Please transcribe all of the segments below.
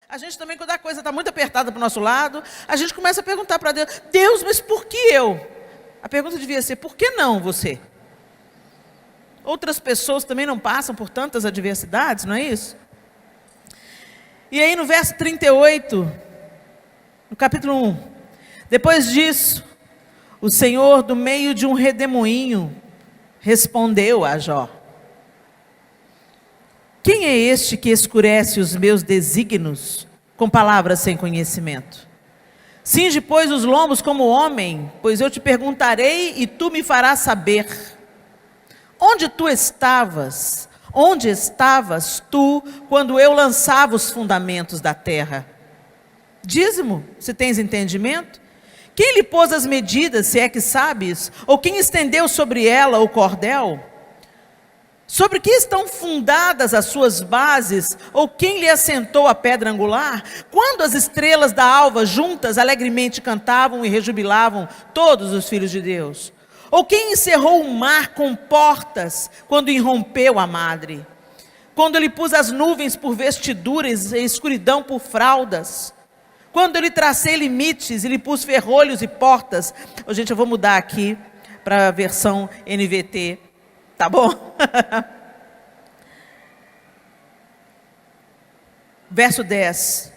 A gente também, quando a coisa está muito apertada para o nosso lado, a gente começa a perguntar para Deus: Deus, mas por que eu? A pergunta devia ser: por que não você? Outras pessoas também não passam por tantas adversidades, não é isso? E aí no verso 38, no capítulo 1, depois disso, o Senhor, do meio de um redemoinho, respondeu a Jó: quem é este que escurece os meus desígnios com palavras sem conhecimento? Cinge, pois, os lombos como homem, pois eu te perguntarei e tu me farás saber. Onde tu estavas? Onde estavas tu quando eu lançava os fundamentos da terra? Diz-me, se tens entendimento. Quem lhe pôs as medidas, se é que sabes? Ou quem estendeu sobre ela o cordel? Sobre que estão fundadas as suas bases? Ou quem lhe assentou a pedra angular? Quando as estrelas da alva juntas alegremente cantavam e rejubilavam todos os filhos de Deus? Ou quem encerrou o mar com portas quando irrompeu a madre? Quando ele pôs as nuvens por vestiduras e a escuridão por fraldas? Quando eu lhe tracei limites e lhe pus ferrolhos e portas? Oh, gente, eu vou mudar aqui para a versão NVT. Tá bom? Verso 10.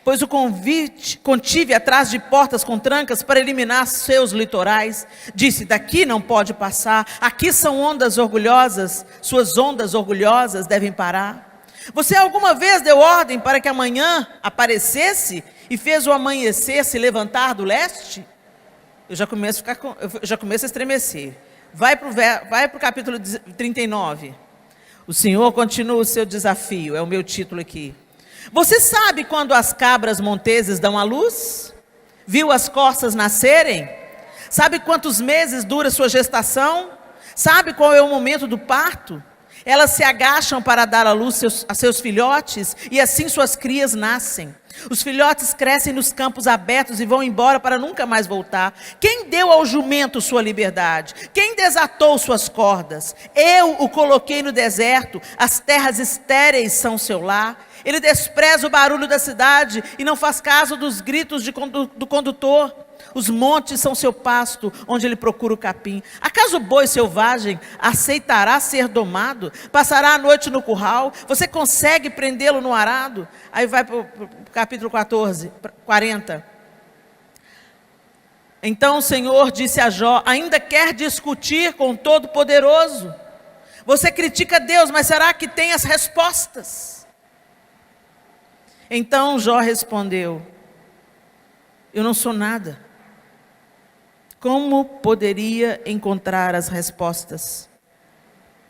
Pois o contive atrás de portas com trancas para eliminar seus litorais. Disse: daqui não pode passar, aqui são ondas orgulhosas, suas ondas orgulhosas devem parar. Você alguma vez deu ordem para que amanhã aparecesse e fez o amanhecer se levantar do leste? Eu já começo a estremecer. Vai para o capítulo 39. O Senhor continua o seu desafio, é o meu título aqui. Você sabe quando as cabras monteses dão à luz? Viu as corças nascerem? Sabe quantos meses dura sua gestação? Sabe qual é o momento do parto? Elas se agacham para dar à luz a seus filhotes e assim suas crias nascem. Os filhotes crescem nos campos abertos e vão embora para nunca mais voltar. Quem deu ao jumento sua liberdade? Quem desatou suas cordas? Eu o coloquei no deserto, as terras estéreis são seu lar. Ele despreza o barulho da cidade e não faz caso dos gritos do condutor. Os montes são seu pasto, onde ele procura o capim. Acaso o boi selvagem aceitará ser domado? Passará a noite no curral? Você consegue prendê-lo no arado? Aí vai para o capítulo 40. Então o Senhor disse a Jó: ainda quer discutir com o Todo-Poderoso? Você critica Deus, mas será que tem as respostas? Então Jó respondeu: eu não sou nada. Como poderia encontrar as respostas?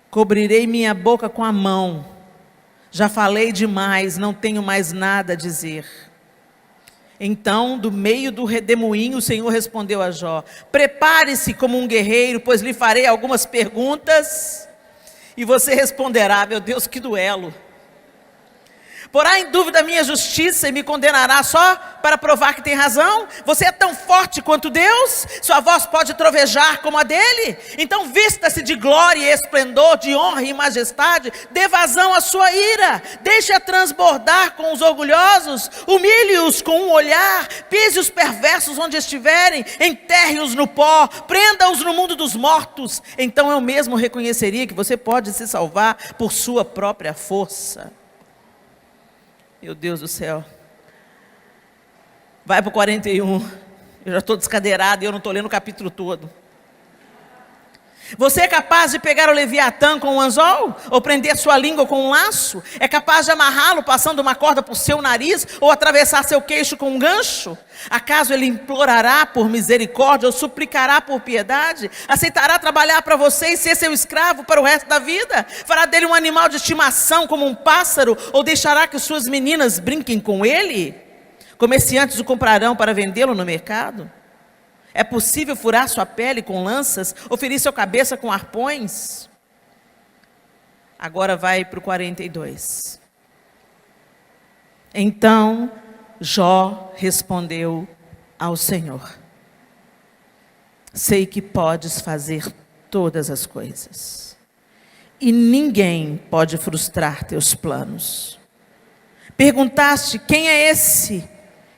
Cobrirei minha boca com a mão. Já falei demais, não tenho mais nada a dizer. Então, do meio do redemoinho, o Senhor respondeu a Jó: prepare-se como um guerreiro, pois lhe farei algumas perguntas, e você responderá. Meu Deus, que duelo! Porá em dúvida a minha justiça e me condenará só para provar que tem razão? Você é tão forte quanto Deus? Sua voz pode trovejar como a dele? Então vista-se de glória e esplendor, de honra e majestade, dê vazão à sua ira, deixe-a transbordar com os orgulhosos, humilhe-os com um olhar, pise os perversos onde estiverem, enterre-os no pó, prenda-os no mundo dos mortos. Então eu mesmo reconheceria que você pode se salvar por sua própria força. Meu Deus do céu. Vai para o 41. Eu já estou descadeirado e eu não estou lendo o capítulo todo. Você é capaz de pegar o Leviatã com um anzol? Ou prender sua língua com um laço? É capaz de amarrá-lo passando uma corda por seu nariz? Ou atravessar seu queixo com um gancho? Acaso ele implorará por misericórdia ou suplicará por piedade? Aceitará trabalhar para você e ser seu escravo para o resto da vida? Fará dele um animal de estimação como um pássaro? Ou deixará que suas meninas brinquem com ele? Comerciantes o comprarão para vendê-lo no mercado? É possível furar sua pele com lanças, ou ferir sua cabeça com arpões? Agora vai para o 42. Então Jó respondeu ao Senhor: sei que podes fazer todas as coisas, e ninguém pode frustrar teus planos. Perguntaste: quem é esse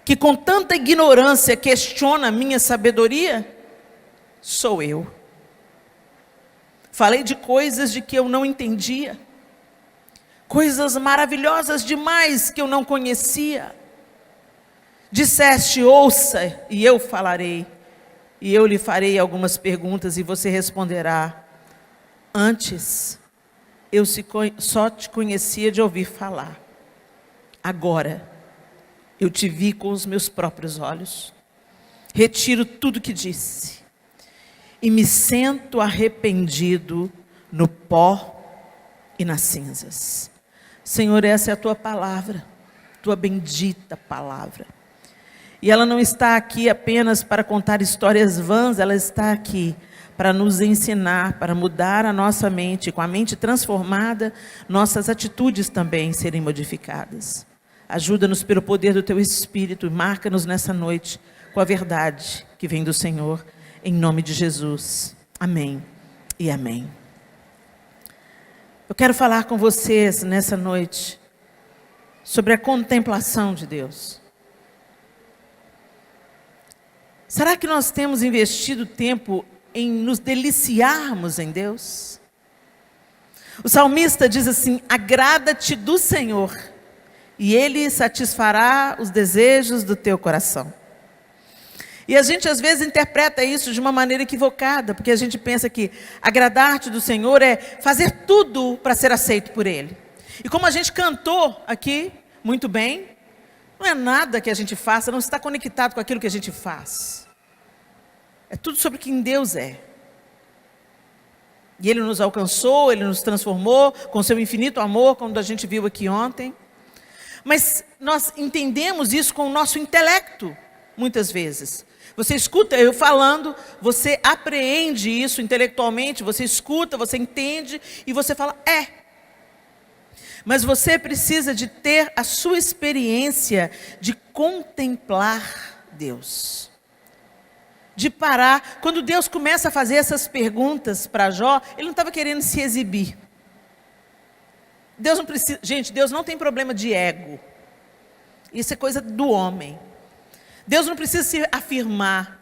que com tanta ignorância questiona a minha sabedoria? Sou eu. Falei de coisas de que eu não entendia, coisas maravilhosas demais que eu não conhecia. Disseste: ouça e eu falarei, e eu lhe farei algumas perguntas e você responderá. Antes, eu só te conhecia de ouvir falar. Agora, eu te vi com os meus próprios olhos. Retiro tudo que disse e me sento arrependido no pó e nas cinzas. Senhor, essa é a tua palavra, tua bendita palavra. E ela não está aqui apenas para contar histórias vãs, ela está aqui para nos ensinar, para mudar a nossa mente. Com a mente transformada, nossas atitudes também serem modificadas. Ajuda-nos pelo poder do teu Espírito e marca-nos nessa noite com a verdade que vem do Senhor, em nome de Jesus. Amém e amém. Eu quero falar com vocês nessa noite sobre a contemplação de Deus. Será que nós temos investido tempo em nos deliciarmos em Deus? O salmista diz assim: agrada-te do Senhor, e Ele satisfará os desejos do teu coração. E a gente às vezes interpreta isso de uma maneira equivocada, porque a gente pensa que agradar-te do Senhor é fazer tudo para ser aceito por Ele. E como a gente cantou aqui, muito bem, não é nada que a gente faça, não está conectado com aquilo que a gente faz. É tudo sobre quem Deus é. E Ele nos alcançou, Ele nos transformou com seu infinito amor, como a gente viu aqui ontem. Mas nós entendemos isso com o nosso intelecto, muitas vezes. Você escuta eu falando, você apreende isso intelectualmente, você escuta, você entende e você fala, é. Mas você precisa de ter a sua experiência de contemplar Deus. De parar. Quando Deus começa a fazer essas perguntas para Jó, Ele não estava querendo se exibir. Deus não precisa, gente, Deus não tem problema de ego. Isso é coisa do homem. Deus não precisa se afirmar.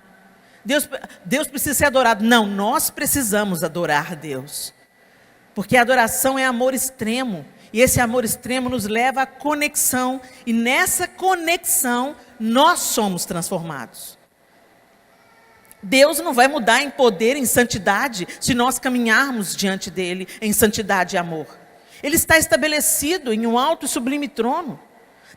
Deus precisa ser adorado. Não, nós precisamos adorar Deus. Porque a adoração é amor extremo. E esse amor extremo nos leva à conexão. E nessa conexão, nós somos transformados. Deus não vai mudar em poder, em santidade, se nós caminharmos diante dEle em santidade e amor. Ele está estabelecido em um alto e sublime trono.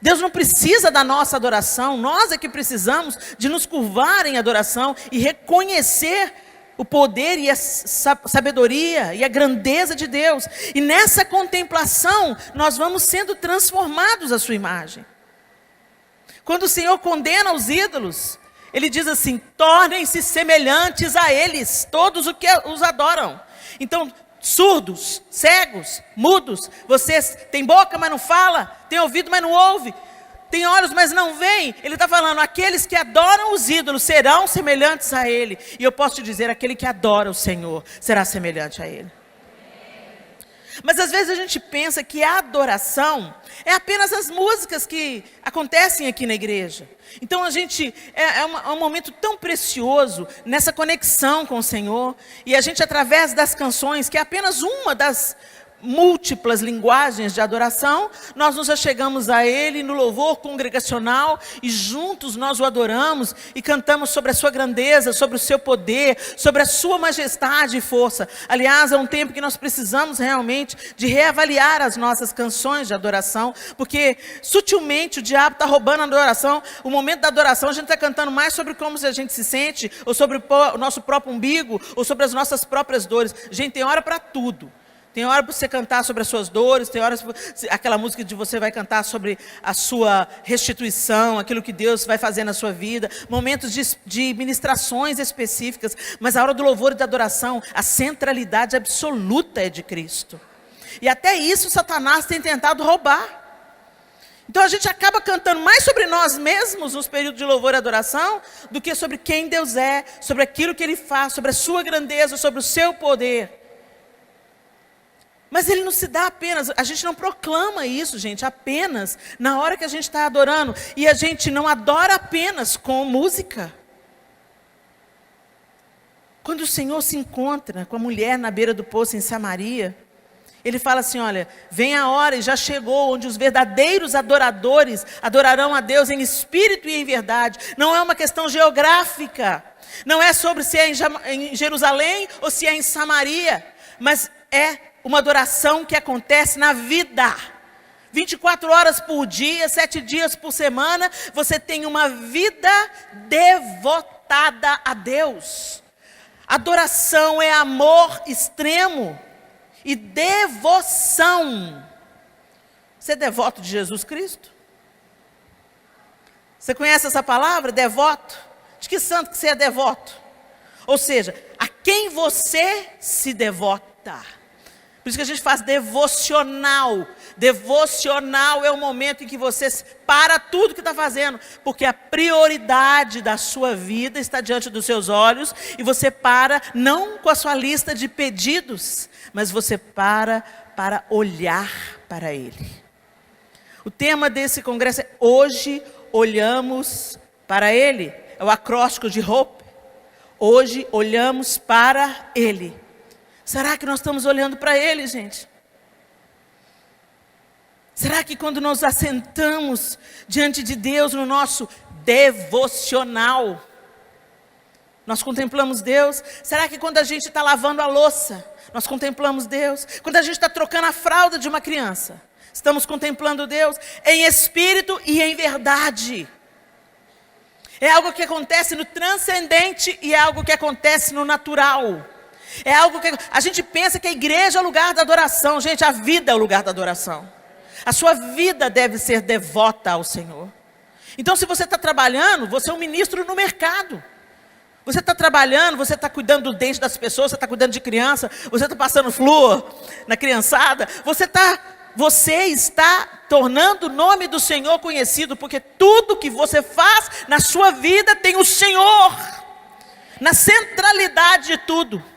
Deus não precisa da nossa adoração, nós é que precisamos de nos curvar em adoração e reconhecer o poder e a sabedoria e a grandeza de Deus. E nessa contemplação, nós vamos sendo transformados à sua imagem. Quando o Senhor condena os ídolos, Ele diz assim, tornem-se semelhantes a eles, todos os que os adoram. Então, surdos, cegos, mudos, vocês têm boca, mas não fala, têm ouvido, mas não ouve, têm olhos, mas não veem. Ele está falando, aqueles que adoram os ídolos serão semelhantes a Ele. E eu posso te dizer, aquele que adora o Senhor será semelhante a Ele. Mas às vezes a gente pensa que a adoração é apenas as músicas que acontecem aqui na igreja. Então a gente, é um momento tão precioso nessa conexão com o Senhor. E a gente, através das canções, que é apenas uma das múltiplas linguagens de adoração, nós nos achegamos a Ele no louvor congregacional e juntos nós o adoramos e cantamos sobre a sua grandeza, sobre o seu poder, sobre a sua majestade e força. Aliás, é um tempo que nós precisamos realmente de reavaliar as nossas canções de adoração, porque sutilmente o diabo está roubando a adoração. O momento da adoração a gente está cantando mais sobre como a gente se sente, ou sobre o nosso próprio umbigo, ou sobre as nossas próprias dores. Gente, tem hora para tudo. Tem hora para você cantar sobre as suas dores, tem hora aquela música de você vai cantar sobre a sua restituição, aquilo que Deus vai fazer na sua vida, momentos de ministrações específicas, mas a hora do louvor e da adoração, a centralidade absoluta é de Cristo. E até isso Satanás tem tentado roubar. Então a gente acaba cantando mais sobre nós mesmos nos períodos de louvor e adoração, do que sobre quem Deus é, sobre aquilo que Ele faz, sobre a sua grandeza, sobre o seu poder. Mas ele não se dá apenas, a gente não proclama isso, gente, apenas na hora que a gente está adorando. E a gente não adora apenas com música. Quando o Senhor se encontra com a mulher na beira do poço em Samaria, Ele fala assim, olha, vem a hora e já chegou, onde os verdadeiros adoradores adorarão a Deus em espírito e em verdade. Não é uma questão geográfica, não é sobre se é em Jerusalém ou se é em Samaria, mas é uma adoração que acontece na vida. 24 horas por dia, 7 dias por semana, você tem uma vida devotada a Deus. Adoração é amor extremo e devoção. Você é devoto de Jesus Cristo? Você conhece essa palavra, devoto? De que santo que você é devoto? Ou seja, a quem você se devota. Por isso que a gente faz devocional. Devocional é o momento em que você para tudo que está fazendo, porque a prioridade da sua vida está diante dos seus olhos, e você para, não com a sua lista de pedidos, mas você para olhar para Ele. O tema desse congresso é Hoje Olhamos para Ele. É o acróstico de Hope. Hoje olhamos para Ele. Será que nós estamos olhando para Ele, gente? Será que quando nós assentamos diante de Deus no nosso devocional, nós contemplamos Deus? Será que quando a gente está lavando a louça, nós contemplamos Deus? Quando a gente está trocando a fralda de uma criança, estamos contemplando Deus em espírito e em verdade. É algo que acontece no transcendente e é algo que acontece no natural. É algo que a gente pensa que a igreja é o lugar da adoração. Gente, a vida é o lugar da adoração. A sua vida deve ser devota ao Senhor. Então, se você está trabalhando, você é um ministro no mercado. Você está trabalhando, você está cuidando do dente das pessoas, você está cuidando de criança, você está passando flúor na criançada. Você está tornando o nome do Senhor conhecido, porque tudo que você faz na sua vida tem o Senhor na centralidade de tudo.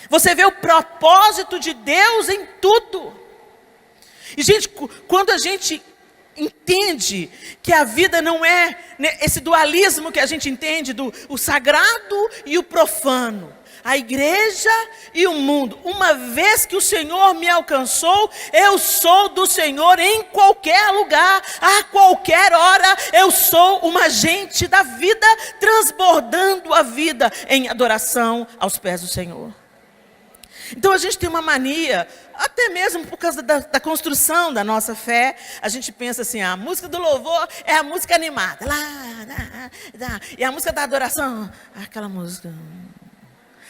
Você vê o propósito de Deus em tudo. E, gente, quando a gente entende que a vida não é esse dualismo que a gente entende o sagrado e o profano, a igreja e o mundo. Uma vez que o Senhor me alcançou, eu sou do Senhor em qualquer lugar, a qualquer hora. Eu sou uma agente da vida, transbordando a vida em adoração aos pés do Senhor. Então a gente tem uma mania, até mesmo por causa da construção da nossa fé, a gente pensa assim, a música do louvor é a música animada, e a música da adoração, aquela música,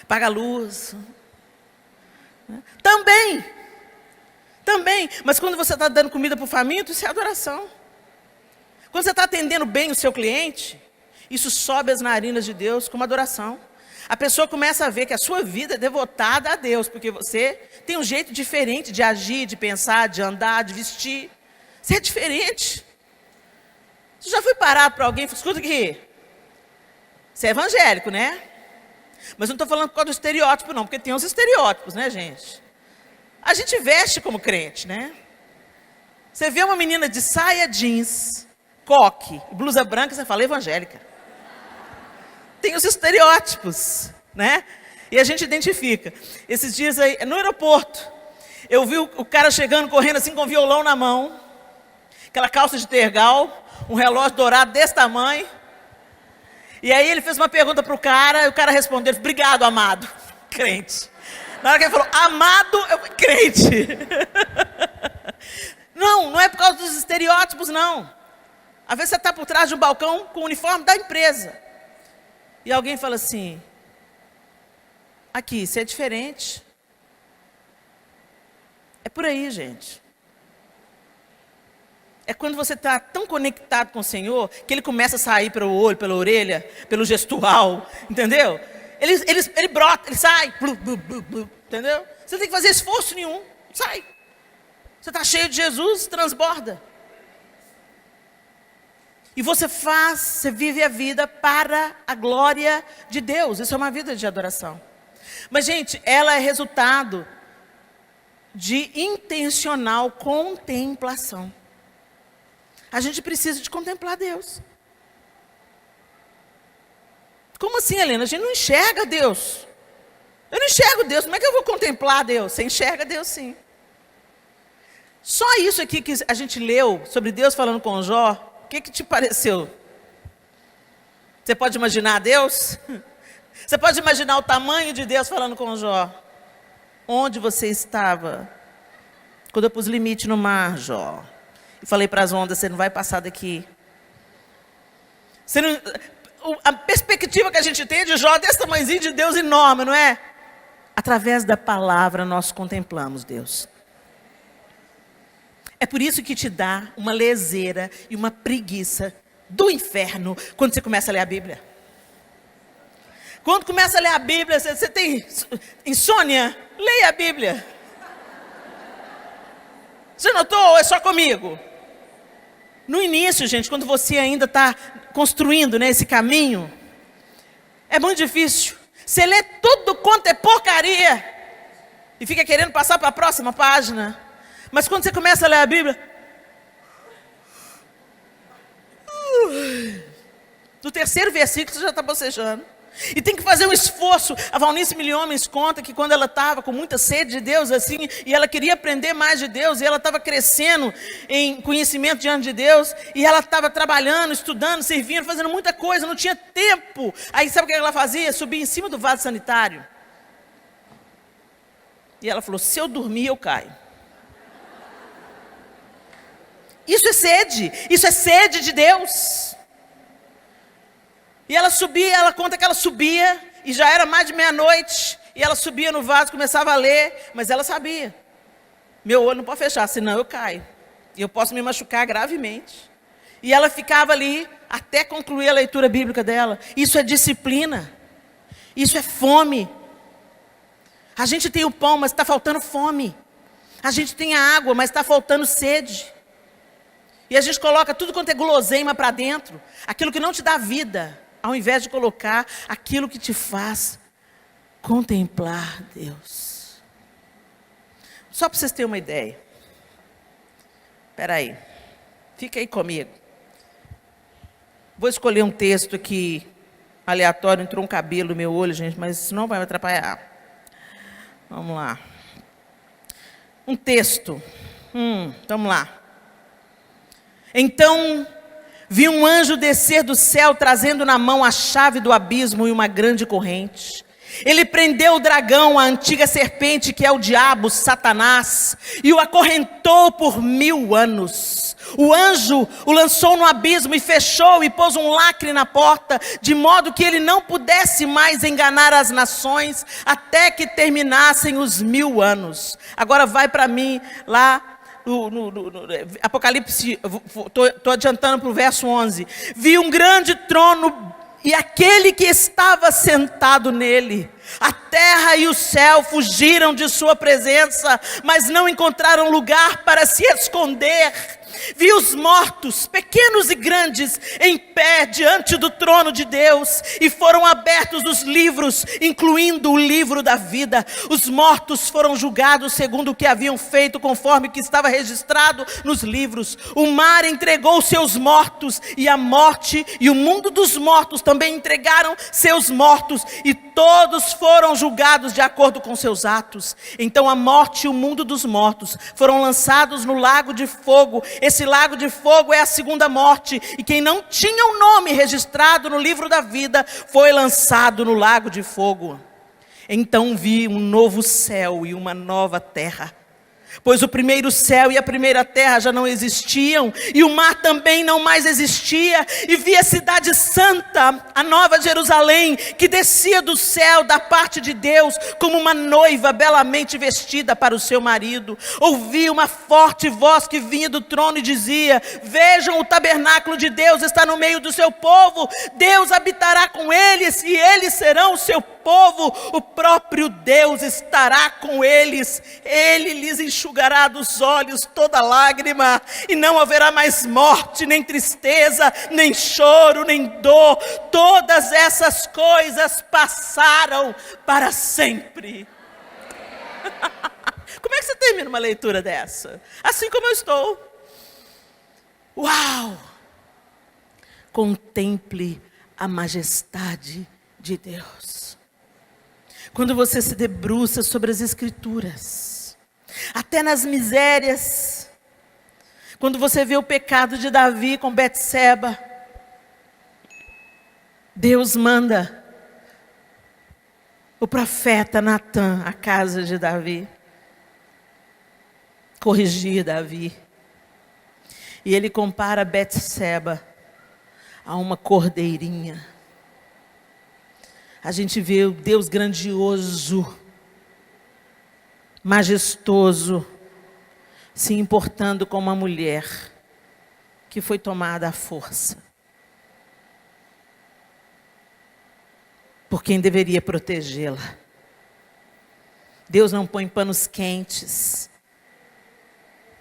apaga a luz. Também, mas quando você está dando comida para o faminto, isso é adoração. Quando você está atendendo bem o seu cliente, isso sobe as narinas de Deus como adoração. A pessoa começa a ver que a sua vida é devotada a Deus, porque você tem um jeito diferente de agir, de pensar, de andar, de vestir. Você é diferente. Você já foi parado para alguém e falou, escuta aqui, você é evangélico, né? Mas não estou falando por causa do estereótipo não, porque tem uns estereótipos, né, gente? A gente veste como crente, né? Você vê uma menina de saia jeans, coque, blusa branca, você fala evangélica. Tem os estereótipos, né? E a gente identifica. Esses dias aí, no aeroporto, eu vi o cara chegando, correndo assim com um violão na mão, aquela calça de tergal, um relógio dourado desse tamanho. E aí ele fez uma pergunta para o cara, e o cara respondeu, obrigado, amado, crente. Na hora que ele falou, amado, eu fui crente. Não é por causa dos estereótipos, não. Às vezes você está por trás de um balcão com o uniforme da empresa. E alguém fala assim, aqui, você é diferente. É por aí, gente. É quando você está tão conectado com o Senhor, que Ele começa a sair pelo olho, pela orelha, pelo gestual, entendeu? Ele brota, ele sai, blu, blu, blu, blu, entendeu? Você não tem que fazer esforço nenhum, sai. Você está cheio de Jesus, transborda. E você vive a vida para a glória de Deus. Isso é uma vida de adoração. Mas, gente, ela é resultado de intencional contemplação. A gente precisa de contemplar Deus. Como assim, Helena? A gente não enxerga Deus. Eu não enxergo Deus, como é que eu vou contemplar Deus? Você enxerga Deus sim. Só isso aqui que a gente leu sobre Deus falando com Jó, o que te pareceu? Você pode imaginar Deus? Você pode imaginar o tamanho de Deus falando com Jó? Onde você estava? Quando eu pus limite no mar, Jó. E falei para as ondas, você não vai passar daqui. Você não, a perspectiva que a gente tem de Jó, desse tamanhozinho de Deus enorme, não é? Através da palavra nós contemplamos Deus. É por isso que te dá uma leseira e uma preguiça do inferno quando você começa a ler a Bíblia. Quando começa a ler a Bíblia, você tem insônia? Leia a Bíblia. Você notou ou é só comigo? No início, gente, quando você ainda está construindo, né, esse caminho, é muito difícil. Você lê tudo quanto é porcaria e fica querendo passar para a próxima página. Mas quando você começa a ler a Bíblia, no terceiro versículo você já está bocejando. E tem que fazer um esforço. A Valnice Milhomens conta que quando ela estava com muita sede de Deus, assim, e ela queria aprender mais de Deus, e ela estava crescendo em conhecimento diante de Deus, e ela estava trabalhando, estudando, servindo, fazendo muita coisa, não tinha tempo. Aí sabe o que ela fazia? Subia em cima do vaso sanitário. E ela falou, se eu dormir, eu caio. Isso é sede de Deus. E ela subia, ela conta que ela subia, e já era mais de meia-noite, e ela subia no vaso, começava a ler, mas ela sabia, meu olho não pode fechar, senão eu caio, e eu posso me machucar gravemente. E ela ficava ali, até concluir a leitura bíblica dela. Isso é disciplina, isso é fome. A gente tem o pão, mas está faltando fome. A gente tem a água, mas está faltando sede. E a gente coloca tudo quanto é guloseima para dentro, aquilo que não te dá vida, ao invés de colocar aquilo que te faz contemplar Deus. Só para vocês terem uma ideia. Espera aí, fica aí comigo. Vou escolher um texto aqui, aleatório, entrou um cabelo no meu olho, gente, mas isso não vai me atrapalhar. Vamos lá. Um texto. Vamos lá. Então, vi um anjo descer do céu, trazendo na mão a chave do abismo e uma grande corrente. Ele prendeu o dragão, a antiga serpente, que é o diabo, Satanás, e o acorrentou por 1000 anos. O anjo o lançou no abismo e fechou e pôs um lacre na porta, de modo que ele não pudesse mais enganar as nações, até que terminassem os 1000 anos. Agora vai para mim lá, no Apocalipse, estou adiantando para o verso 11. Vi um grande trono e aquele que estava sentado nele. A terra e o céu fugiram de sua presença, mas não encontraram lugar para se esconder. Vi os mortos, pequenos e grandes, em pé diante do trono de Deus, e foram abertos os livros, incluindo o livro da vida. Os mortos foram julgados segundo o que haviam feito, conforme o que estava registrado nos livros. O mar entregou seus mortos, e a morte e o mundo dos mortos também entregaram seus mortos, e todos foram julgados de acordo com seus atos. Então a morte e o mundo dos mortos foram lançados no lago de fogo. Esse lago de fogo é a segunda morte, e quem não tinha o nome registrado no livro da vida foi lançado no lago de fogo. Então vi um novo céu e uma nova terra, pois o primeiro céu e a primeira terra já não existiam, e o mar também não mais existia. E vi a cidade santa, a nova Jerusalém, que descia do céu da parte de Deus, como uma noiva belamente vestida para o seu marido. Ouvi uma forte voz que vinha do trono e dizia: vejam, o tabernáculo de Deus está no meio do seu povo, Deus habitará com eles, e eles serão o seu povo. O próprio Deus estará com eles, Ele lhes enxugará dos olhos toda lágrima, e não haverá mais morte, nem tristeza, nem choro, nem dor. Todas essas coisas passaram para sempre. Como é que você termina uma leitura dessa? Assim como eu estou. Uau! Contemple a majestade de Deus. Quando você se debruça sobre as Escrituras, até nas misérias, quando você vê o pecado de Davi com Betseba, Deus manda o profeta Natã à casa de Davi, corrigir Davi. E ele compara Betseba a uma cordeirinha. A gente vê o Deus grandioso, majestoso, se importando com uma mulher que foi tomada à força por quem deveria protegê-la. Deus não põe panos quentes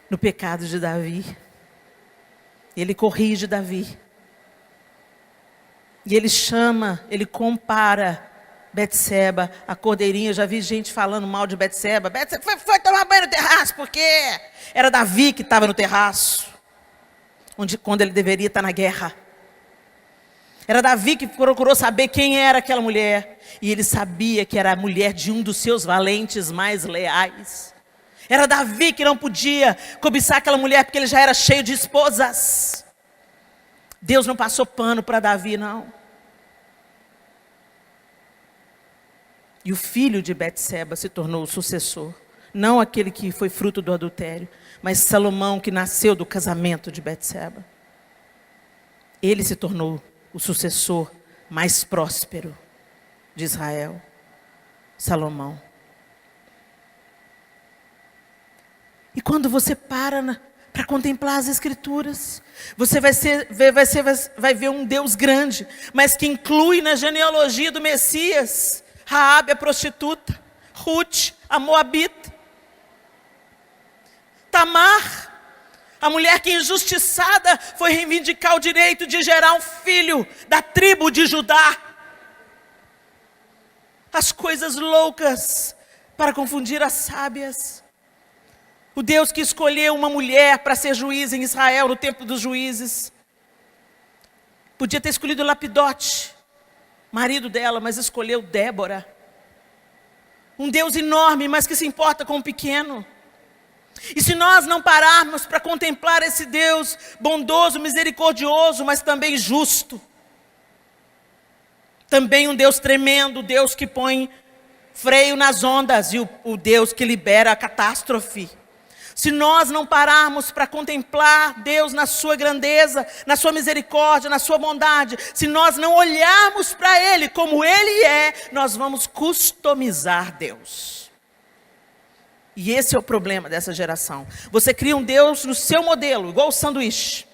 no pecado de Davi. Ele corrige Davi. E ele chama, ele compara Betseba, a cordeirinha. Eu já vi gente falando mal de Betseba. Betseba foi tomar banho no terraço, porque era Davi que estava no terraço, quando ele deveria estar na guerra. Era Davi que procurou saber quem era aquela mulher. E ele sabia que era a mulher de um dos seus valentes mais leais. Era Davi que não podia cobiçar aquela mulher, porque ele já era cheio de esposas. Deus não passou pano para Davi, não. E o filho de Betseba se tornou o sucessor. Não aquele que foi fruto do adultério, mas Salomão, que nasceu do casamento de Betseba. Ele se tornou o sucessor mais próspero de Israel, Salomão. E quando você para para contemplar as Escrituras, você vai ver um Deus grande, mas que inclui na genealogia do Messias Raabe a prostituta, Ruth a moabita, Tamar, a mulher que injustiçada foi reivindicar o direito de gerar um filho da tribo de Judá. As coisas loucas para confundir as sábias. O Deus que escolheu uma mulher para ser juiz em Israel no tempo dos juízes. Podia ter escolhido Lapidote, marido dela, mas escolheu Débora. Um Deus enorme, mas que se importa com o pequeno. E se nós não pararmos para contemplar esse Deus bondoso, misericordioso, mas também justo. Também um Deus tremendo, Deus que põe freio nas ondas e o Deus que libera a catástrofe. Se nós não pararmos para contemplar Deus na sua grandeza, na sua misericórdia, na sua bondade, se nós não olharmos para Ele como Ele é, nós vamos customizar Deus. E esse é o problema dessa geração. Você cria um Deus no seu modelo, igual o sanduíche.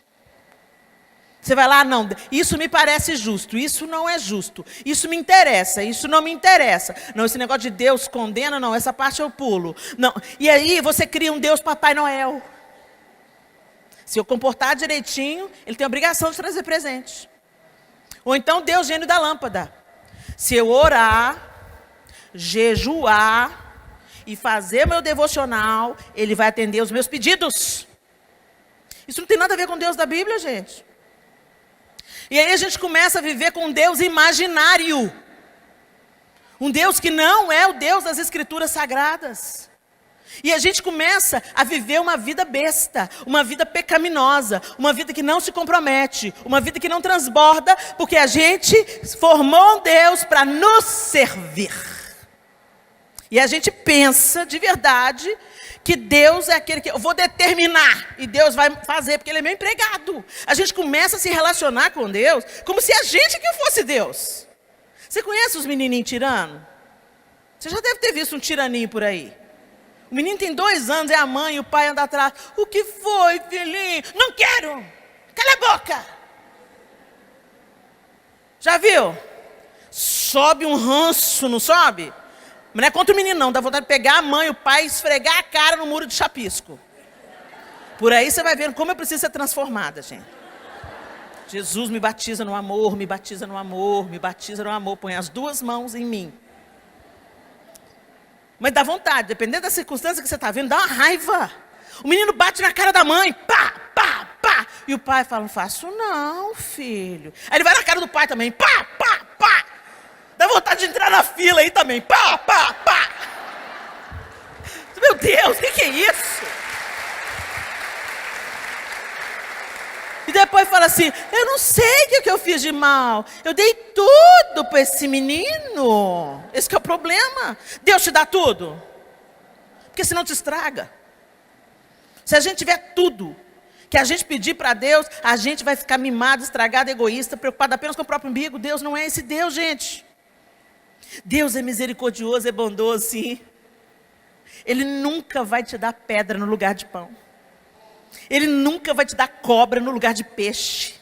Você vai lá, não, isso me parece justo, isso não é justo, isso me interessa, isso não me interessa. Não, esse negócio de Deus condena, não, essa parte eu pulo. Não. E aí você cria um Deus Papai Noel. Se eu comportar direitinho, ele tem a obrigação de trazer presente. Ou então Deus gênio da lâmpada. Se eu orar, jejuar e fazer meu devocional, ele vai atender os meus pedidos. Isso não tem nada a ver com Deus da Bíblia, gente. E aí a gente começa a viver com um Deus imaginário. Um Deus que não é o Deus das Escrituras Sagradas. E a gente começa a viver uma vida besta, uma vida pecaminosa, uma vida que não se compromete, uma vida que não transborda, porque a gente formou um Deus para nos servir. E a gente pensa de verdade que Deus é aquele que eu vou determinar e Deus vai fazer, porque Ele é meu empregado. A gente começa a se relacionar com Deus como se a gente que fosse Deus. Você conhece os menininhos tirano? Você já deve ter visto um tiraninho por aí. O menino tem 2 anos, é a mãe e o pai anda atrás. O que foi, filhinho? Não quero! Cala a boca! Já viu? Sobe um ranço, não sobe? Mas não é contra o menino não, dá vontade de pegar a mãe e o pai e esfregar a cara no muro de chapisco. Por aí você vai vendo como eu preciso ser transformada, gente. Jesus me batiza no amor, me batiza no amor, me batiza no amor. Põe as 2 mãos em mim. Mas dá vontade, dependendo da circunstância que você está vendo, dá uma raiva. O menino bate na cara da mãe, pá, pá, pá. E o pai fala, não faço não, filho. Aí ele vai na cara do pai também, pá, pá, pá. Dá vontade de entrar na fila aí também, pá, pá, pá. Meu Deus, o que é isso? E depois fala assim, eu não sei o que eu fiz de mal. Eu dei tudo para esse menino. Esse que é o problema. Deus te dá tudo. Porque senão te estraga. Se a gente tiver tudo que a gente pedir para Deus, a gente vai ficar mimado, estragado, egoísta, preocupado apenas com o próprio umbigo. Deus não é esse Deus, gente. Deus é misericordioso, é bondoso, sim. Ele nunca vai te dar pedra no lugar de pão. Ele nunca vai te dar cobra no lugar de peixe.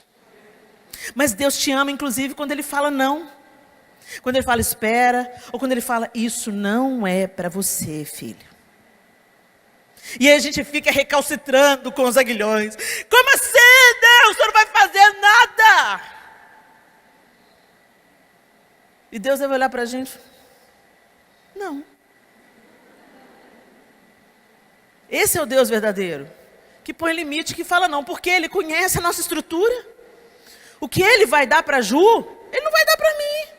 Mas Deus te ama, inclusive, quando Ele fala não. Quando Ele fala espera, ou quando Ele fala, isso não é para você, filho. E aí a gente fica recalcitrando com os aguilhões. Como assim, Deus? O Senhor não vai fazer nada. E Deus vai olhar para a gente. Não. Esse é o Deus verdadeiro. Que põe limite, que fala não. Porque Ele conhece a nossa estrutura. O que Ele vai dar para a Ju, Ele não vai dar para mim.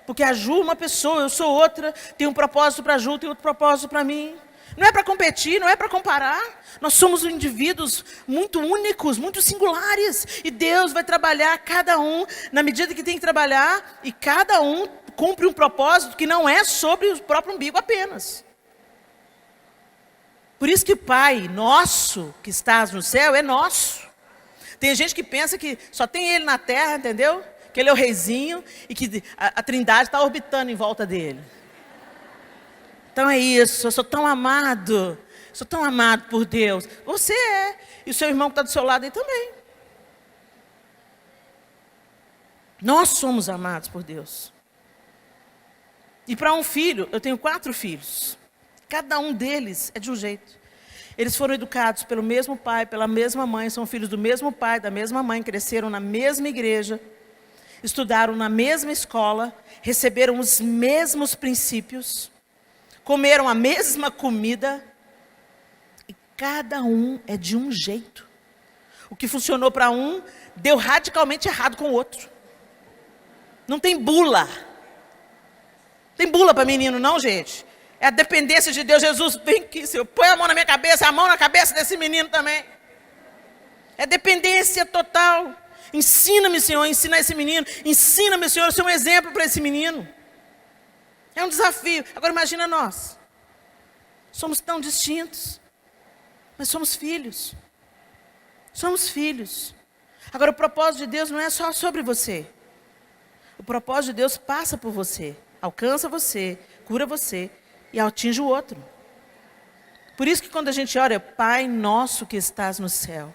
Porque a Ju é uma pessoa, eu sou outra. Tem um propósito para a Ju, tem outro propósito para mim. Não é para competir, não é para comparar. Nós somos indivíduos muito únicos, muito singulares. E Deus vai trabalhar cada um na medida que tem que trabalhar. E cada um cumpre um propósito que não é sobre o próprio umbigo apenas. Por isso que o Pai nosso, que estás no céu, é nosso. Tem gente que pensa que só tem Ele na terra, entendeu? Que Ele é o reizinho e que a Trindade está orbitando em volta dele. Então é isso, eu sou tão amado por Deus. Você é, e o seu irmão que está do seu lado aí também. Nós somos amados por Deus. E para um filho, eu tenho 4 filhos. Cada um deles é de um jeito. Eles foram educados pelo mesmo pai, pela mesma mãe, são filhos do mesmo pai, da mesma mãe, cresceram na mesma igreja, estudaram na mesma escola, receberam os mesmos princípios, comeram a mesma comida, e cada um é de um jeito. O que funcionou para um, deu radicalmente errado com o outro. Não tem bula. Tem bula para menino não, gente. É a dependência de Deus. Jesus, vem aqui, Senhor, põe a mão na minha cabeça, a mão na cabeça desse menino também. É dependência total. Ensina-me, Senhor, a ensinar esse menino. Ensina-me, Senhor, a ser um exemplo para esse menino. É um desafio. Agora imagina nós. Somos tão distintos, mas somos filhos. Somos filhos. Agora o propósito de Deus não é só sobre você. O propósito de Deus passa por você, alcança você, cura você e atinge o outro. Por isso que quando a gente ora, Pai nosso que estás no céu,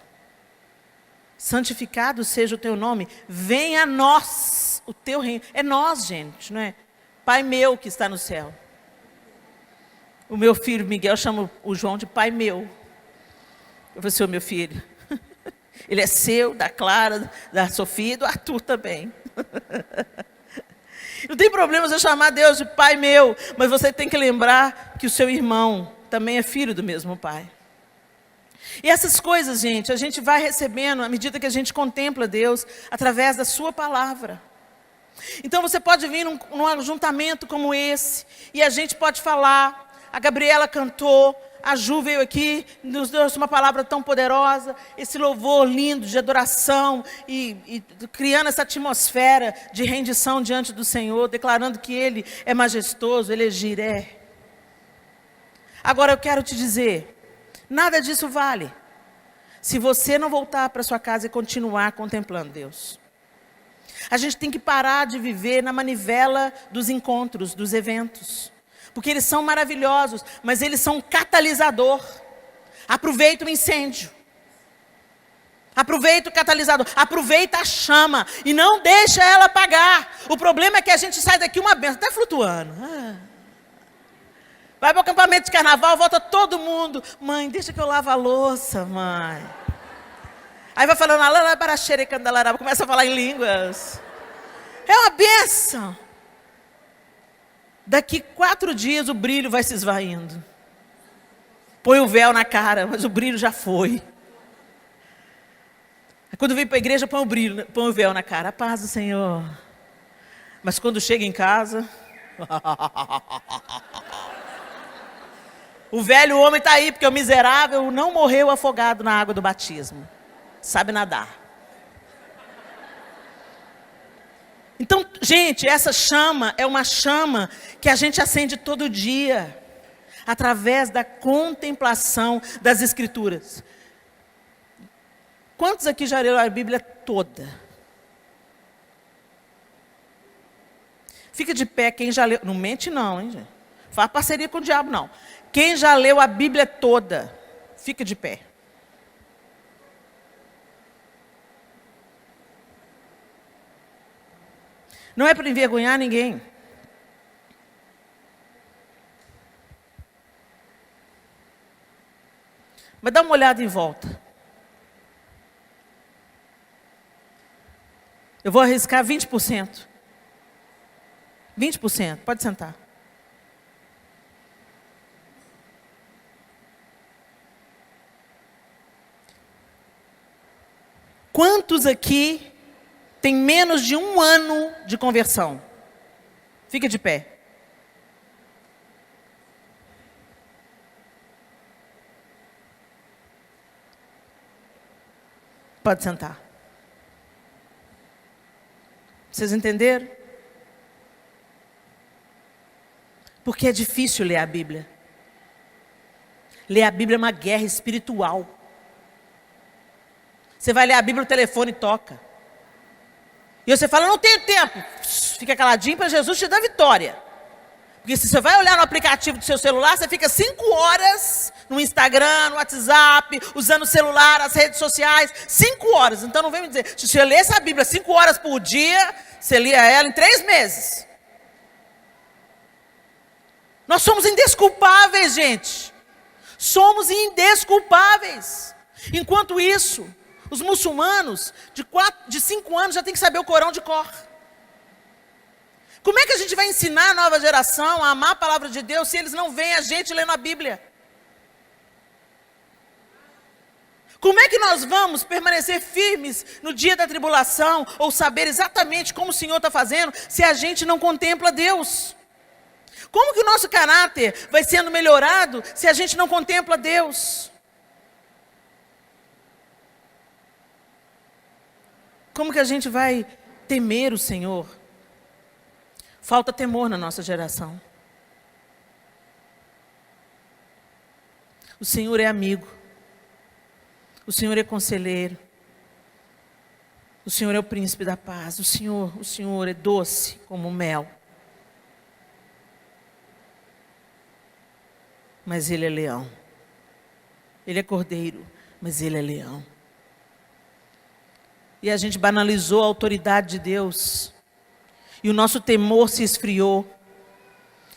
santificado seja o teu nome, venha a nós o teu reino. É nós, gente, não é? Pai meu que está no céu. O meu filho Miguel chama o João de pai meu. Eu vou ser o meu filho. Ele é seu, da Clara, da Sofia e do Arthur também. Não tem problema você chamar Deus de pai meu, mas você tem que lembrar que o seu irmão também é filho do mesmo pai. E essas coisas, gente, a gente vai recebendo à medida que a gente contempla Deus através da sua palavra. Então você pode vir num ajuntamento como esse, e a gente pode falar, a Gabriela cantou, a Ju veio aqui, nos deu uma palavra tão poderosa, esse louvor lindo de adoração, e criando essa atmosfera de rendição diante do Senhor, declarando que Ele é majestoso, Ele é Jiré. Agora eu quero te dizer, nada disso vale, se você não voltar para sua casa e continuar contemplando Deus. A gente tem que parar de viver na manivela dos encontros, dos eventos. Porque eles são maravilhosos, mas eles são um catalisador. Aproveita o incêndio. Aproveita o catalisador. Aproveita a chama. E não deixa ela apagar. O problema é que a gente sai daqui uma benção, até flutuando. Vai para o acampamento de carnaval, volta todo mundo. Mãe, deixa que eu lavo a louça, mãe. Aí vai falando, começa a falar em línguas. É uma bênção. Daqui 4 dias o brilho vai se esvaindo. Põe o véu na cara, mas o brilho já foi. Quando vem para a igreja, põe o véu na cara. A paz do Senhor. Mas quando chega em casa... O velho homem está aí, porque o miserável não morreu afogado na água do batismo. Sabe nadar. Então, gente, essa chama é uma chama que a gente acende todo dia, através da contemplação das Escrituras. Quantos aqui já leram a Bíblia toda? Fica de pé quem já leu. Não mente não, hein, gente? Faz parceria com o diabo, não. Quem já leu a Bíblia toda, fica de pé. Não é para envergonhar ninguém. Mas dá uma olhada em volta. Eu vou arriscar 20%. 20%, pode sentar. Quantos aqui tem menos de 1 ano de conversão? Fica de pé. Pode sentar. Vocês entenderam? Porque é difícil ler a Bíblia. Ler a Bíblia é uma guerra espiritual. Você vai ler a Bíblia, o telefone toca. E você fala, não tenho tempo. Fica caladinho para Jesus te dar vitória. Porque se você vai olhar no aplicativo do seu celular, você fica 5 horas no Instagram, no WhatsApp, usando o celular, as redes sociais. 5 horas. Então não vem me dizer, se você lesse a Bíblia 5 horas por dia, você lia ela em 3 meses. Nós somos indesculpáveis, gente. Somos indesculpáveis. Enquanto isso, os muçulmanos de 5 anos já têm que saber o Corão de cor. Como é que a gente vai ensinar a nova geração a amar a palavra de Deus se eles não veem a gente lendo a Bíblia? Como é que nós vamos permanecer firmes no dia da tribulação ou saber exatamente como o Senhor está fazendo se a gente não contempla Deus? Como que o nosso caráter vai sendo melhorado se a gente não contempla Deus? Como que a gente vai temer o Senhor? Falta temor na nossa geração. O Senhor é amigo. O Senhor é conselheiro. O Senhor é o príncipe da paz. O Senhor é doce como mel. Mas Ele é leão. Ele é cordeiro, mas Ele é leão. E a gente banalizou a autoridade de Deus. E o nosso temor se esfriou.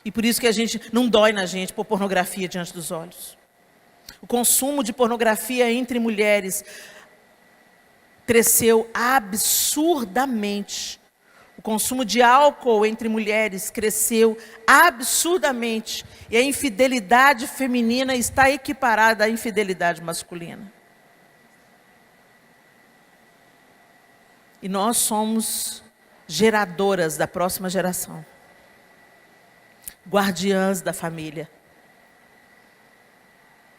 E por isso que a gente não dói na gente pôr pornografia diante dos olhos. O consumo de pornografia entre mulheres cresceu absurdamente. O consumo de álcool entre mulheres cresceu absurdamente. E a infidelidade feminina está equiparada à infidelidade masculina. E nós somos geradoras da próxima geração. Guardiãs da família.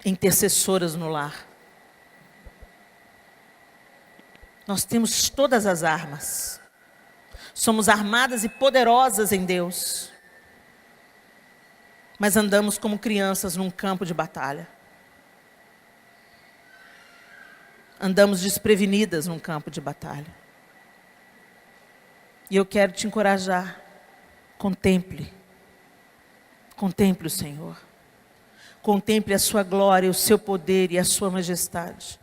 Intercessoras no lar. Nós temos todas as armas. Somos armadas e poderosas em Deus. Mas andamos como crianças num campo de batalha. Andamos desprevenidas num campo de batalha. E eu quero te encorajar. Contemple. Contemple o Senhor. Contemple a sua glória, o seu poder e a sua majestade.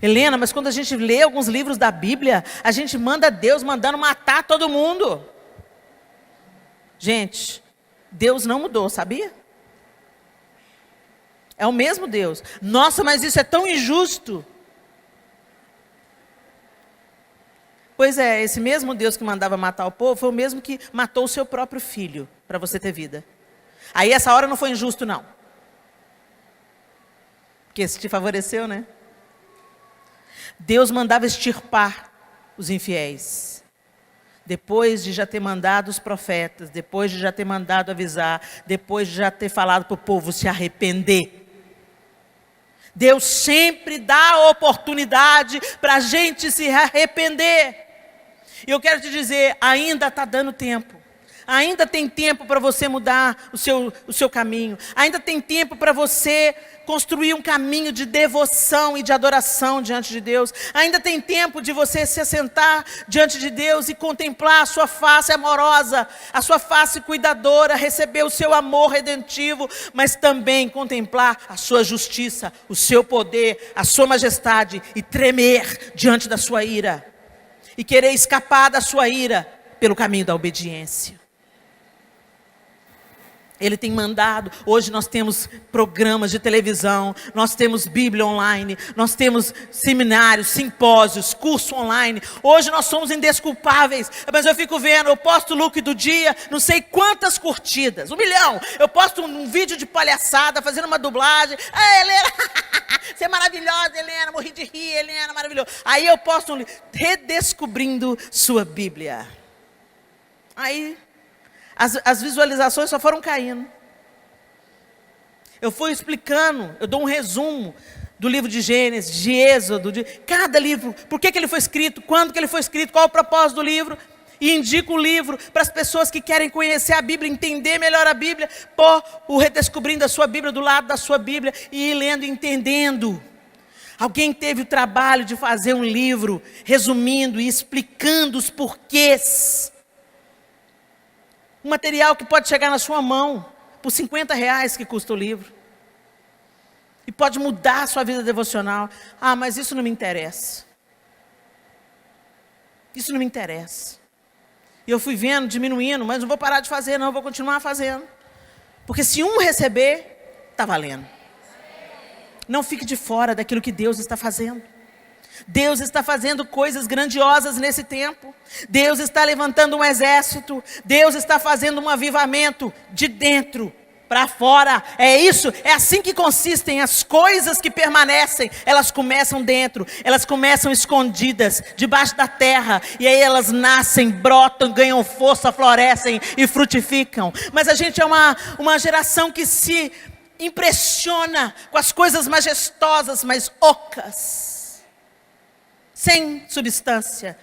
Helena, mas quando a gente lê alguns livros da Bíblia, a gente manda Deus mandando matar todo mundo. Gente, Deus não mudou, sabia? É o mesmo Deus. Nossa, mas isso é tão injusto. Pois é, esse mesmo Deus que mandava matar o povo foi o mesmo que matou o seu próprio filho para você ter vida. Aí essa hora não foi injusto, não. Porque isso te favoreceu, né? Deus mandava extirpar os infiéis. Depois de já ter mandado os profetas, depois de já ter mandado avisar, depois de já ter falado para o povo se arrepender. Deus sempre dá a oportunidade para a gente se arrepender. E eu quero te dizer, ainda está dando tempo. Ainda tem tempo para você mudar o seu caminho. Ainda tem tempo para você construir um caminho de devoção e de adoração diante de Deus. Ainda tem tempo de você se assentar diante de Deus e contemplar a sua face amorosa, a sua face cuidadora, receber o seu amor redentivo, mas também contemplar a sua justiça, o seu poder, a sua majestade e tremer diante da sua ira. E querer escapar da sua ira pelo caminho da obediência. Ele tem mandado, hoje nós temos programas de televisão, nós temos Bíblia online, nós temos seminários, simpósios, curso online. Hoje nós somos indesculpáveis, mas eu fico vendo, eu posto o look do dia, não sei quantas curtidas, 1 milhão. Eu posto um vídeo de palhaçada, fazendo uma dublagem. Ah, Helena, você é maravilhosa, Helena, morri de rir, Helena, maravilhoso. Aí eu posto um redescobrindo sua Bíblia. Aí as visualizações só foram caindo. Eu fui explicando, eu dou um resumo do livro de Gênesis, de Êxodo, de cada livro, por que ele foi escrito, quando que ele foi escrito, qual o propósito do livro, e indico o livro para as pessoas que querem conhecer a Bíblia, entender melhor a Bíblia, pôr o redescobrindo a sua Bíblia do lado da sua Bíblia, e ir lendo e entendendo. Alguém teve o trabalho de fazer um livro, resumindo e explicando os porquês. Um material que pode chegar na sua mão por R$50 que custa o livro. E pode mudar a sua vida devocional. Ah, mas isso não me interessa. Isso não me interessa. E eu fui vendo, diminuindo, mas não vou parar de fazer, não, vou continuar fazendo. Porque se um receber, está valendo. Não fique de fora daquilo que Deus está fazendo. Deus está fazendo coisas grandiosas nesse tempo. Deus está levantando um exército. Deus está fazendo um avivamento de dentro para fora. É isso, é assim que consistem as coisas que permanecem. Elas começam dentro, elas começam escondidas, debaixo da terra. E aí elas nascem, brotam, ganham força, florescem e frutificam. Mas a gente é uma geração que se impressiona com as coisas majestosas, mas ocas. Sem substância,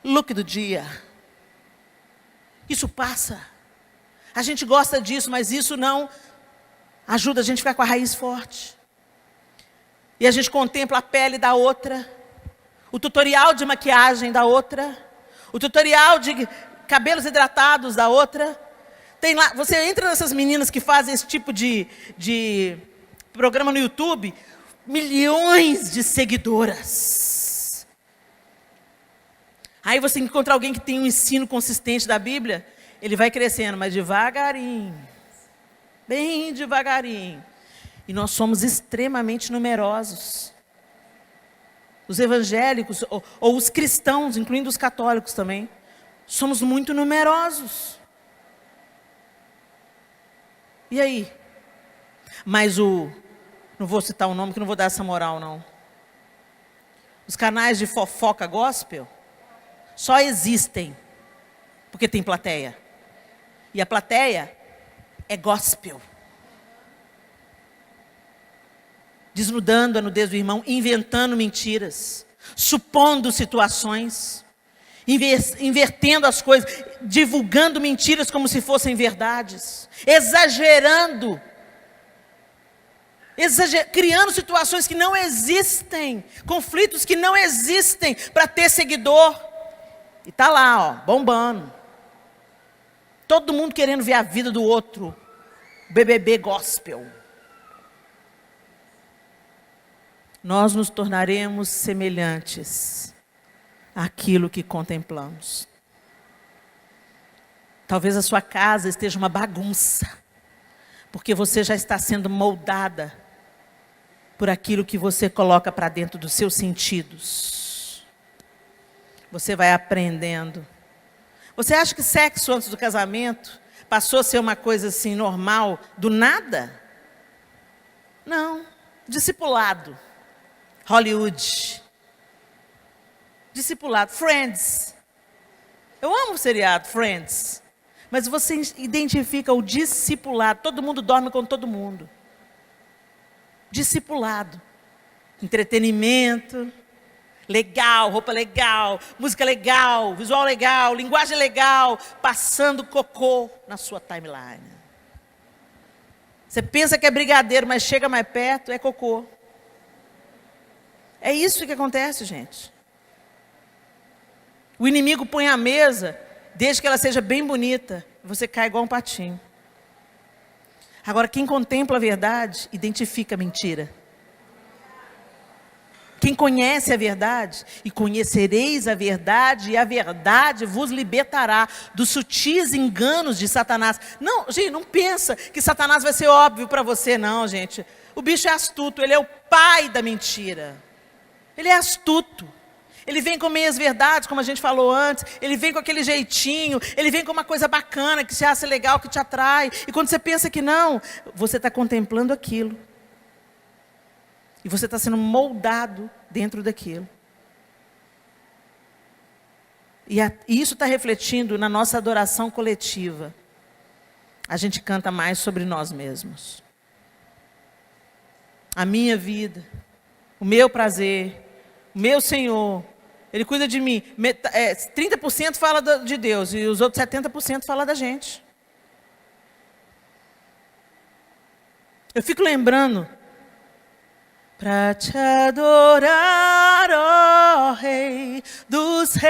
look do dia. Isso passa. A gente gosta disso, mas isso não ajuda a gente a ficar com a raiz forte. E a gente contempla a pele da outra, o tutorial de maquiagem da outra, o tutorial de cabelos hidratados da outra. Tem lá, você entra nessas meninas que fazem esse tipo de programa no YouTube, milhões de seguidoras. Aí você encontra alguém que tem um ensino consistente da Bíblia, ele vai crescendo, mas devagarinho, bem devagarinho. E nós somos extremamente numerosos. Os evangélicos, ou os cristãos, incluindo os católicos também, somos muito numerosos. E aí? Mas não vou citar o nome, que não vou dar essa moral, não. Os canais de fofoca gospel só existem porque tem plateia. E a plateia é gospel. Desnudando a nudez do irmão, inventando mentiras, supondo situações, invertendo as coisas, divulgando mentiras como se fossem verdades, exagerando, criando situações que não existem, conflitos que não existem para ter seguidor. E está lá, ó, bombando. Todo mundo querendo ver a vida do outro. BBB gospel. Nós nos tornaremos semelhantes àquilo que contemplamos. Talvez a sua casa esteja uma bagunça, porque você já está sendo moldada por aquilo que você coloca para dentro dos seus sentidos. Você vai aprendendo. Você acha que sexo antes do casamento passou a ser uma coisa assim normal, do nada? Não. Discipulado. Hollywood. Discipulado. Friends. Eu amo o seriado Friends. Mas você identifica o discipulado. Todo mundo dorme com todo mundo. Discipulado. Entretenimento. Legal, roupa legal, música legal, visual legal, linguagem legal, passando cocô na sua timeline. Você pensa que é brigadeiro, mas chega mais perto, é cocô. É isso que acontece, gente. O inimigo põe a mesa, desde que ela seja bem bonita, você cai igual um patinho. Agora, quem contempla a verdade, identifica a mentira. Quem conhece a verdade, e conhecereis a verdade, e a verdade vos libertará dos sutis enganos de Satanás. Não, gente, não pensa que Satanás vai ser óbvio para você, não, gente. O bicho é astuto, ele é o pai da mentira. Ele é astuto. Ele vem com meias verdades, como a gente falou antes. Ele vem com aquele jeitinho. Ele vem com uma coisa bacana, que te acha legal, que te atrai. E quando você pensa que não, você está contemplando aquilo. E você está sendo moldado dentro daquilo. E isso está refletindo na nossa adoração coletiva. A gente canta mais sobre nós mesmos. A minha vida, o meu prazer, o meu Senhor, Ele cuida de mim. 30% fala de Deus e os outros 70% fala da gente. Eu fico lembrando, pra te adorar, ó Rei dos Reis,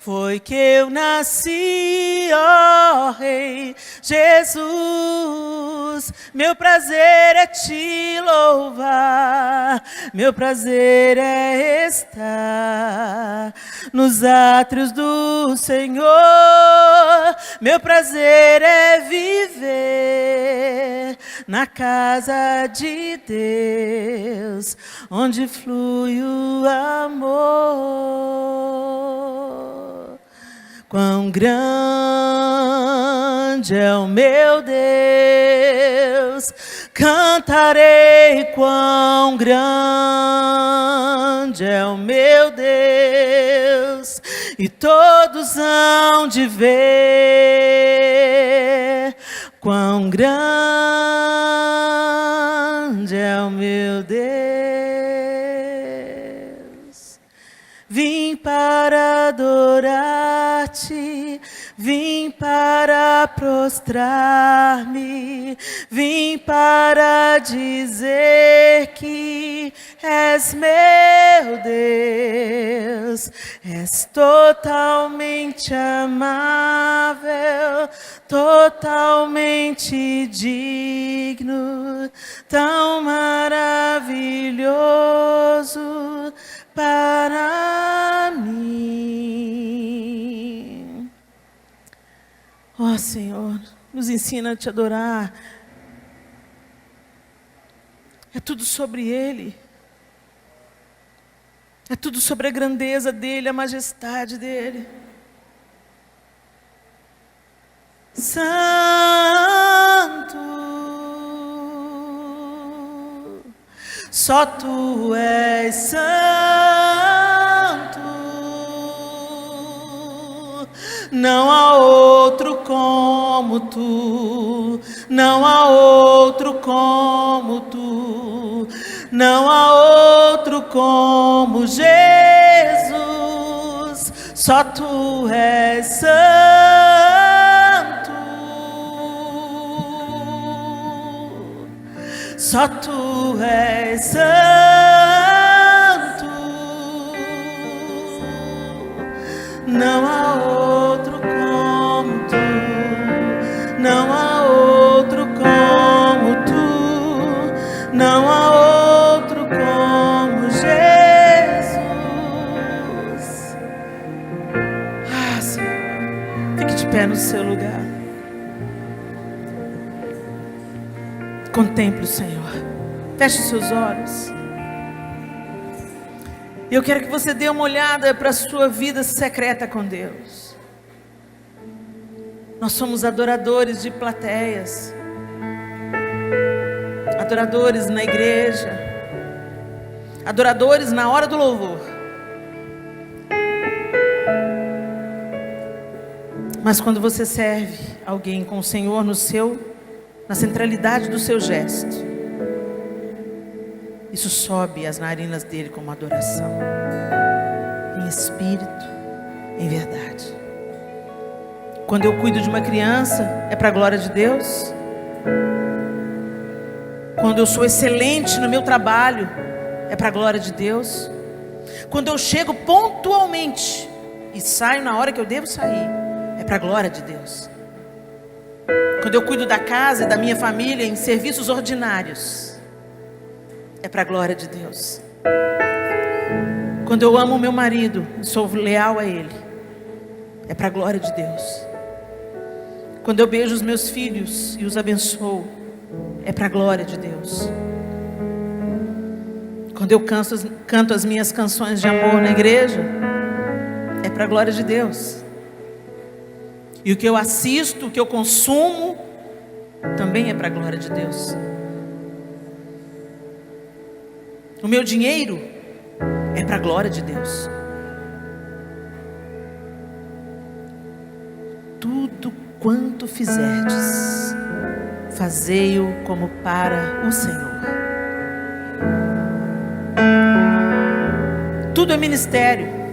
foi que eu nasci, ó Rei Jesus. Meu prazer é te louvar, meu prazer é estar nos átrios do Senhor, meu prazer é viver na casa de Deus, onde flui o amor. Quão grande é o meu Deus, cantarei quão grande é o meu Deus, e todos hão de ver quão grande é o meu Deus. Vim para adorar-te, vim para prostrar-me, vim para dizer que és meu Deus, és totalmente amável, totalmente digno, tão maravilhoso para mim. Ó Senhor, nos ensina a te adorar. É tudo sobre Ele. É tudo sobre a grandeza dEle, a majestade dEle. Santo, só Tu és santo, não há outro como Tu, não há outro como Tu, não há outro como Jesus, só Tu és santo. Só Tu és santo, não há outro como Tu, não há outro como Tu, não há outro como Jesus. Ah, Senhor, fique de pé no seu lugar. Contemple o Senhor. Feche os seus olhos. Eu quero que você dê uma olhada para a sua vida secreta com Deus. Nós somos adoradores de plateias, adoradores na igreja, adoradores na hora do louvor. Mas quando você serve alguém com o Senhor na centralidade do seu gesto, isso sobe as narinas dele como adoração, em espírito, em verdade. Quando eu cuido de uma criança, é para a glória de Deus. Quando eu sou excelente no meu trabalho, é para a glória de Deus. Quando eu chego pontualmente e saio na hora que eu devo sair, é para a glória de Deus. Quando eu cuido da casa e da minha família em serviços ordinários, é para a glória de Deus. Quando eu amo o meu marido e sou leal a ele, é para a glória de Deus. Quando eu beijo os meus filhos e os abençoo, é para a glória de Deus. Quando eu canto as minhas canções de amor na igreja, é para a glória de Deus. E o que eu assisto, o que eu consumo, também é para a glória de Deus. O meu dinheiro é para a glória de Deus. Tudo quanto fizerdes, fazei-o como para o Senhor. Tudo é ministério.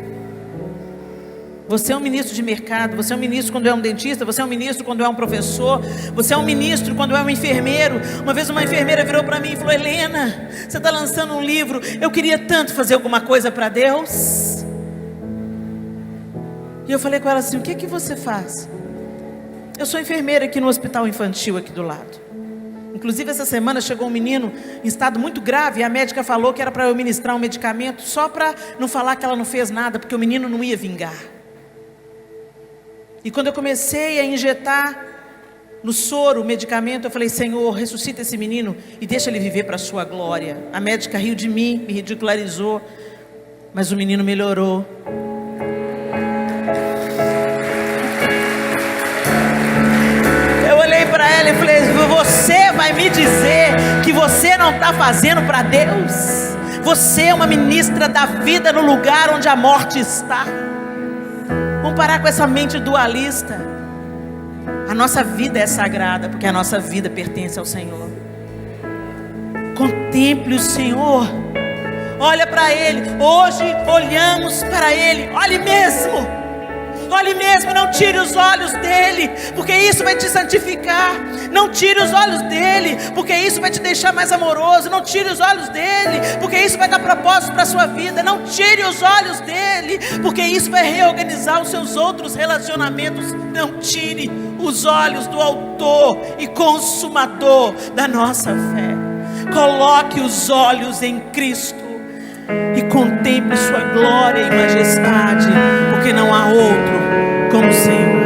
Você é um ministro de mercado, você é um ministro quando é um dentista, você é um ministro quando é um professor, você é um ministro quando é um enfermeiro. Uma vez uma enfermeira virou para mim e falou: Helena, você está lançando um livro, eu queria tanto fazer alguma coisa para Deus. E eu falei com ela assim: o que é que você faz? Eu sou enfermeira aqui no hospital infantil aqui do lado. Inclusive essa semana chegou um menino em estado muito grave e a médica falou que era para eu ministrar um medicamento só para não falar que ela não fez nada, porque o menino não ia vingar. E quando eu comecei a injetar no soro o medicamento, eu falei: Senhor, ressuscita esse menino e deixa ele viver para a sua glória. A médica riu de mim, me ridicularizou, mas o menino melhorou. Eu olhei para ela e falei: você vai me dizer que você não está fazendo para Deus? Você é uma ministra da vida no lugar onde a morte está. Vamos parar com essa mente dualista. A nossa vida é sagrada, porque a nossa vida pertence ao Senhor. Contemple o Senhor. Olha para Ele. Hoje olhamos para Ele. Olhe mesmo. Olhe mesmo, não tire os olhos dele, porque isso vai te santificar. Não tire os olhos dele, porque isso vai te deixar mais amoroso. Não tire os olhos dele, porque isso vai dar propósito para a sua vida. Não tire os olhos dele, porque isso vai reorganizar os seus outros relacionamentos. Não tire os olhos do autor e consumador da nossa fé. Coloque os olhos em Cristo e contemple sua glória e majestade, porque não há outro como o Senhor.